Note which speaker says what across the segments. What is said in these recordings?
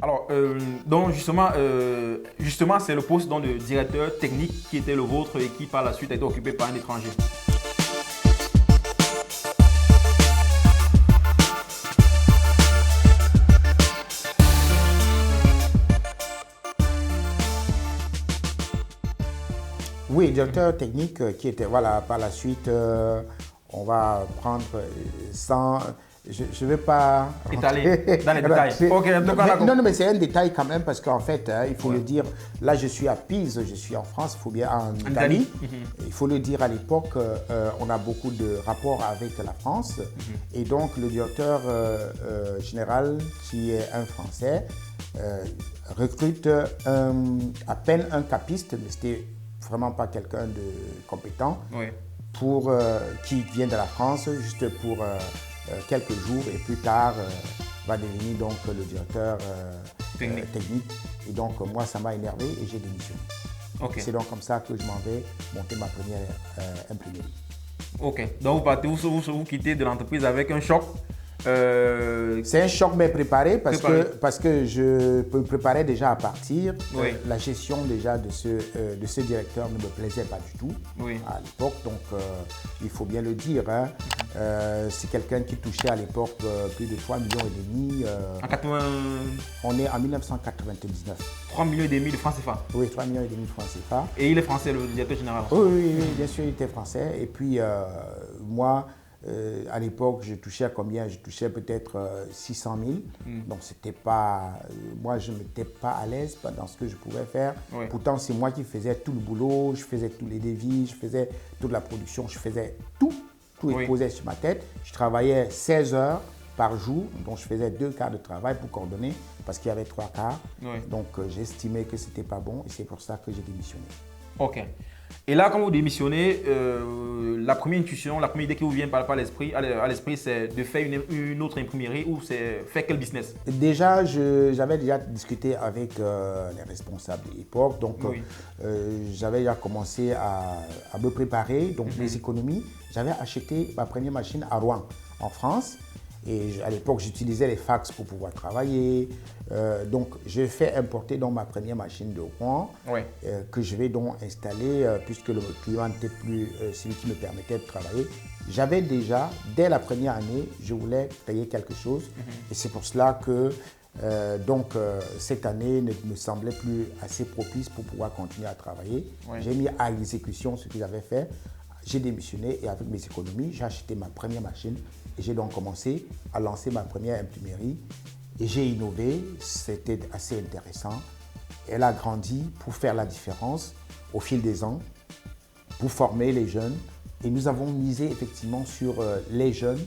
Speaker 1: Alors, donc justement, c'est le poste donc, de directeur technique qui était le vôtre et qui par la suite a été occupé par un étranger.
Speaker 2: Oui, directeur technique qui était, voilà, par la suite, on va prendre sans. Je ne vais pas
Speaker 1: Étalé dans les détails. Ok, en tout cas,
Speaker 2: non, non, mais c'est un détail quand même parce qu'en fait, il faut le dire, là je suis à Pise, je suis en France, il faut bien en Italie. Il faut le dire, à l'époque, on a beaucoup de rapports avec la France. Et donc le directeur général, qui est un Français, recrute à peine un capiste, mais c'était vraiment pas quelqu'un de compétent, pour, qui vient de la France, juste pour quelques jours, et plus tard va devenir donc le directeur technique. Et donc moi, ça m'a énervé et j'ai démissionné. C'est donc comme ça que je m'en vais monter ma première imprimerie.
Speaker 1: Ok, donc vous partez, vous quittez de l'entreprise avec un choc.
Speaker 2: C'est un choc mais préparé parce que je me préparais déjà à partir. La gestion déjà de ce directeur ne me plaisait pas du tout à l'époque, donc il faut bien le dire. Hein. C'est quelqu'un qui touchait à l'époque plus de 3,5 millions.
Speaker 1: En 80...
Speaker 2: On est en 1999.
Speaker 1: 3,5 millions de francs CFA.
Speaker 2: Oui, 3,5 millions de francs CFA.
Speaker 1: Et il est français, le directeur général?
Speaker 2: Oui, bien sûr, il était français. Et puis moi, à l'époque, je touchais à combien? Je touchais peut-être 600 000. Donc, c'était pas. Moi, je ne m'étais pas à l'aise dans ce que je pouvais faire. Pourtant, c'est moi qui faisais tout le boulot, je faisais tous les devis, je faisais toute la production, je faisais tout. Tout est posé sur ma tête. Je travaillais 16 heures par jour, donc je faisais 2 quarts de travail pour coordonner parce qu'il y avait 3 quarts. Donc, j'ai estimé que ce n'était pas bon et c'est pour ça que j'ai démissionné.
Speaker 1: Ok. Et là, quand vous démissionnez, la première intuition, la première idée qui vous vient à l'esprit, c'est de faire une autre imprimerie ou c'est faire quel business?
Speaker 2: Déjà, j'avais déjà discuté avec les responsables de l'époque, donc j'avais déjà commencé à me préparer, donc les économies. J'avais acheté ma première machine à Rouen, en France. Et à l'époque, j'utilisais les fax pour pouvoir travailler. Donc, j'ai fait importer donc, ma première machine de Rouen que je vais donc installer puisque le client n'était plus celui qui me permettait de travailler. J'avais déjà, dès la première année, je voulais créer quelque chose. Et c'est pour cela que cette année ne me semblait plus assez propice pour pouvoir continuer à travailler. J'ai mis à exécution ce que j'avais fait. J'ai démissionné et avec mes économies, j'ai acheté ma première machine. Et j'ai donc commencé à lancer ma première imprimerie et j'ai innové, c'était assez intéressant. Elle a grandi pour faire la différence au fil des ans, pour former les jeunes. Et nous avons misé effectivement sur les jeunes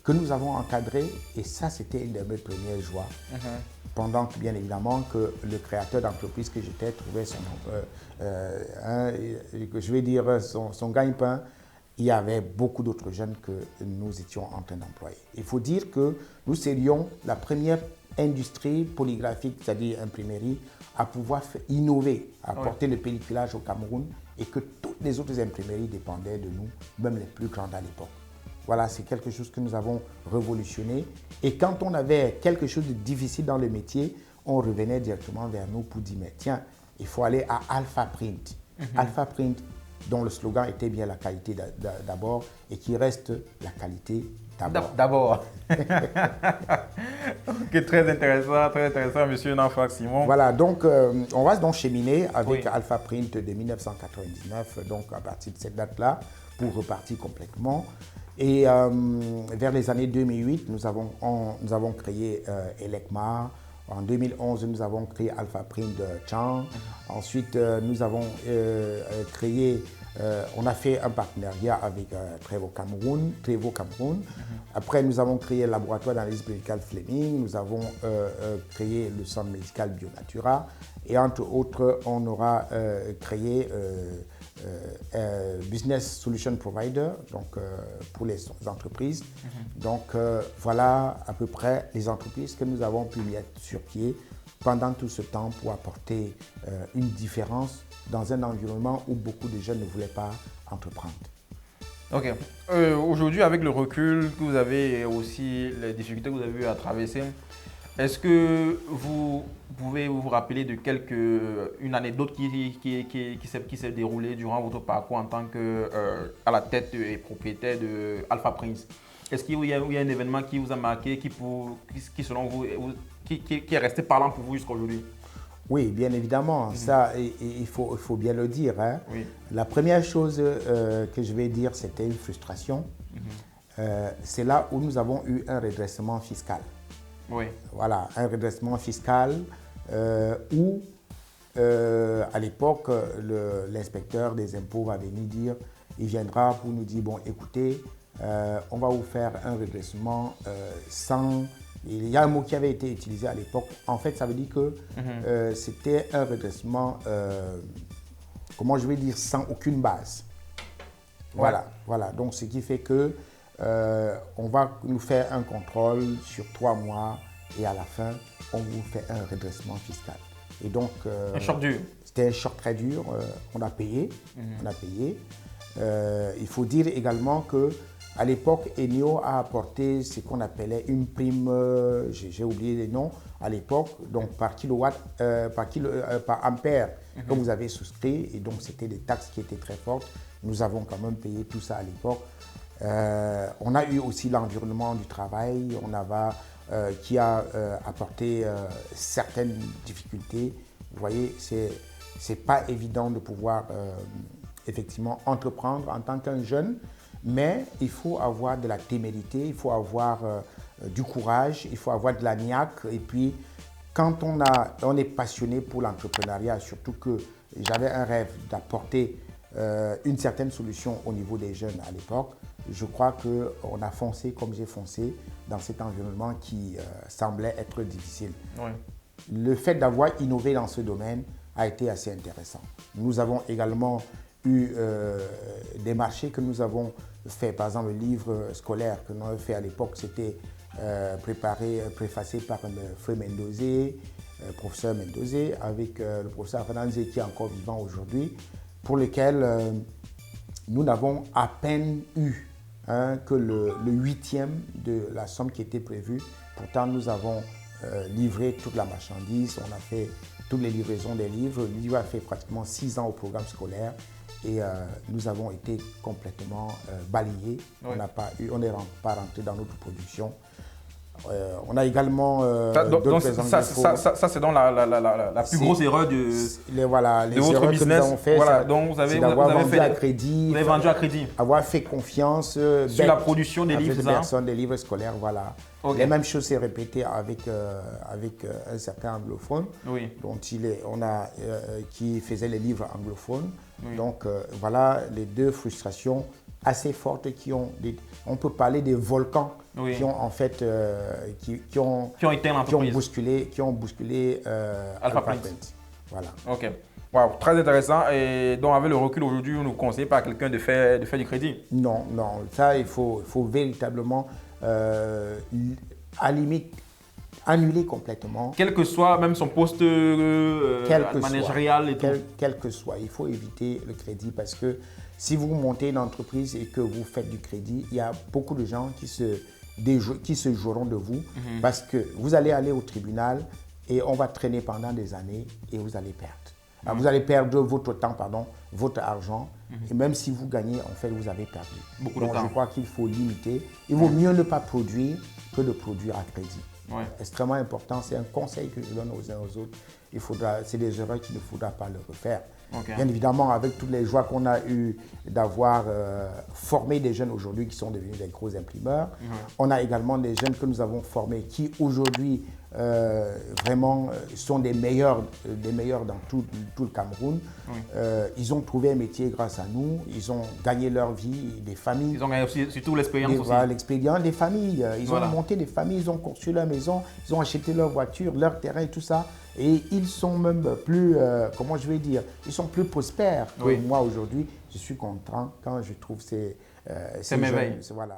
Speaker 2: que nous avons encadrés et ça, c'était une de mes premières joies. Pendant que, bien évidemment, que le créateur d'entreprise que j'étais trouvait son gagne-pain. Il y avait beaucoup d'autres jeunes que nous étions en train d'employer. Il faut dire que nous serions la première industrie polygraphique, c'est-à-dire imprimerie, à pouvoir innover, à porter le pelliculage au Cameroun et que toutes les autres imprimeries dépendaient de nous, même les plus grandes à l'époque. Voilà, c'est quelque chose que nous avons révolutionné. Et quand on avait quelque chose de difficile dans le métier, on revenait directement vers nous pour dire, mais tiens, il faut aller à Alpha Print. Alpha Print, dont le slogan était bien la qualité d'abord et qui reste la qualité d'abord.
Speaker 1: Ok, très intéressant, monsieur Nanfrak Simon.
Speaker 2: Voilà, donc on va donc cheminer avec Alpha Print de 1999, donc à partir de cette date-là, pour repartir complètement. Et vers les années 2008, nous avons créé Elecma. En 2011, nous avons créé Alpha Print de Chang. Ensuite, nous avons créé, on a fait un partenariat avec Trevo Cameroun. Après, nous avons créé le laboratoire d'analyse médicale Fleming. Nous avons créé le centre médical Bionatura. Et entre autres, on aura créé Business Solution Provider, donc pour les entreprises. Donc voilà à peu près les entreprises que nous avons pu mettre sur pied pendant tout ce temps pour apporter une différence dans un environnement où beaucoup de jeunes ne voulaient pas entreprendre.
Speaker 1: Ok. Aujourd'hui, avec le recul que vous avez et aussi les difficultés que vous avez eu à traverser, Est-ce que vous pouvez vous rappeler de une anecdote qui s'est déroulée durant votre parcours en tant que à la tête et propriétaire de Alpha Prince? Est-ce qu'il y a un événement qui vous a marqué, qui selon vous, qui est resté parlant pour vous jusqu'à aujourd'hui?
Speaker 2: Oui, bien évidemment, ça, il faut bien le dire. Hein.
Speaker 1: Oui.
Speaker 2: La première chose que je vais dire, c'était une frustration. C'est là où nous avons eu un redressement fiscal.
Speaker 1: Oui.
Speaker 2: Voilà, un redressement fiscal où, à l'époque, l'inspecteur des impôts va venir dire, il viendra pour nous dire, bon, écoutez, on va vous faire un redressement sans... Il y a un mot qui avait été utilisé à l'époque. En fait, ça veut dire que c'était un redressement, comment je vais dire, sans aucune base. Voilà, voilà. Donc, ce qui fait que on va nous faire un contrôle sur 3 mois et à la fin, on vous fait un redressement fiscal. Et donc,
Speaker 1: un choc dur.
Speaker 2: C'était un choc très dur. On a payé. On a payé. Il faut dire également que à l'époque, Enio a apporté ce qu'on appelait une prime, j'ai oublié les noms, à l'époque, donc par kilowatt, par ampère que vous avez souscrit. Et donc, c'était des taxes qui étaient très fortes. Nous avons quand même payé tout ça à l'époque. On a eu aussi l'environnement du travail, qui a apporté certaines difficultés. Vous voyez, c'est pas évident de pouvoir effectivement entreprendre en tant qu'un jeune. Mais il faut avoir de la témérité, il faut avoir du courage, il faut avoir de la niaque. Et puis, quand on est passionné pour l'entrepreneuriat, surtout que j'avais un rêve d'apporter une certaine solution au niveau des jeunes à l'époque, je crois qu'on a foncé comme j'ai foncé dans cet environnement qui semblait être difficile. Oui. Le fait d'avoir innové dans ce domaine a été assez intéressant. Nous avons également eu des marchés que nous avons fait. Par exemple, le livre scolaire que nous avons fait à l'époque, c'était préfacé par le frère Mendozé, professeur Mendozé, avec le professeur Fernandez qui est encore vivant aujourd'hui, pour lequel nous n'avons à peine eu que le 8e de la somme qui était prévue. Pourtant, nous avons livré toute la marchandise, on a fait toutes les livraisons des livres. Le livre a fait pratiquement 6 ans au programme scolaire. Et nous avons été complètement balayés. Oui. On n'est pas rentré dans notre production. On a également
Speaker 1: donc ça c'est donc la plus grosse erreur de votre business. Que nous avons fait,
Speaker 2: voilà, donc vous avez vendu à crédit.
Speaker 1: Vous avez vendu à crédit.
Speaker 2: Avoir fait confiance
Speaker 1: sur la production des livres.
Speaker 2: Des livres scolaires, voilà. Okay. La même chose s'est répétée avec un certain anglophone,
Speaker 1: oui.
Speaker 2: Qui faisait les livres anglophones. Oui. Donc voilà les deux frustrations assez fortes on peut parler des volcans, oui. Qui ont en fait qui ont bousculé
Speaker 1: Alpha Prince.
Speaker 2: Voilà.
Speaker 1: Ok. Wow, très intéressant. Et donc avec le recul aujourd'hui, on ne conseille pas à quelqu'un de faire du crédit.
Speaker 2: Non, ça il faut véritablement à la limite annuler complètement.
Speaker 1: Quel que soit même son poste managérial et tout.
Speaker 2: Quel que soit, il faut éviter le crédit parce que si vous montez une entreprise et que vous faites du crédit, il y a beaucoup de gens qui se joueront de vous parce que vous allez aller au tribunal et on va traîner pendant des années et vous allez perdre. Alors, vous allez perdre votre temps, votre argent et même si vous gagnez, en fait, vous avez perdu.
Speaker 1: Beaucoup de temps.
Speaker 2: Je crois qu'il faut limiter. Il vaut mieux ne pas produire que de produire à crédit. Ouais. Extrêmement important, c'est un conseil que je donne aux uns aux autres. C'est des erreurs qu'il ne faudra pas le refaire. Okay. Bien évidemment, avec toutes les joies qu'on a eues d'avoir formé des jeunes aujourd'hui qui sont devenus des gros imprimeurs, on a également des jeunes que nous avons formés qui aujourd'hui vraiment sont des meilleurs dans tout le Cameroun. Oui. Ils ont trouvé un métier grâce à nous, ils ont gagné leur vie, des familles.
Speaker 1: Ils ont gagné aussi, surtout l'expérience aussi.
Speaker 2: L'expérience des familles. Ils ont monté des familles, ils ont construit leur maison, ils ont acheté leur voiture, leur terrain et tout ça. Et ils sont même plus, comment je vais dire, ils sont plus prospères que moi aujourd'hui. Je suis content quand je trouve ces
Speaker 1: merveilles.
Speaker 2: Voilà.